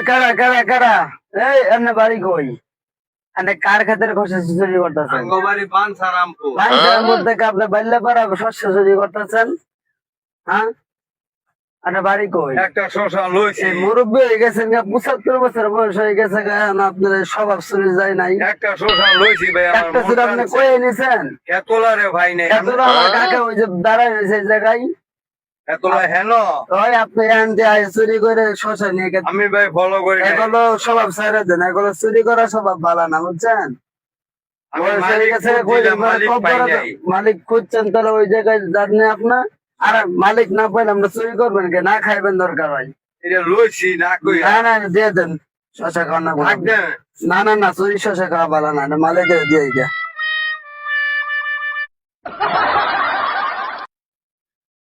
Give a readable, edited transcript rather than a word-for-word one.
কারা কারা কারা এই এমনি বাড়ি কই এনে কার খাতের শস্য চুরি করতেছেন আঙ্গবাড়ি পানসারামপুর থেকে আপনি বাইলে পারা শস্য চুরি করতেছেন হ্যাঁ আরে বাড়ি কই একটা শশা লইছি মুরব্বী হয়ে গেছেন 75 বছর বয়স হয়ে গেছে আপনার স্বভাব চুরি যায় নাই একটা শশা লইছি ভাই আমার একটা চুরি আপনি কয়ে নিছেন এতলা রে ভাই নেই এতটা আমার কাকা ওই যে দাঁড়ায় রয়েছে এই জায়গায় এতলা হেন ওই আপনি আনতে আয় চুরি করে শশা নিয়ে গেছেন আমি ভাই ফলো করি নাই। এগুলো স্বভাব ছেড়ে দেন এগুলো চুরি করা স্বভাব ভালো না বুঝছেন আমি বয়স হয়ে মালিক গেছে, খুঁজছিলাম, কই মালিক কব পাই করে নাই। মালিক খুঁজছেন তাহলে ওই জায়গায় জানেন আপনার আর মালিক না পাইলে আমরা চুরি করবেন কি না খাইবেন দরকার হয় এটা লইছি না কই না না দিয়ে দেন শশা খাওয়া না থাক দেন। না না না চুরি শশা খাওয়া ভালো না মালিক দিয়ে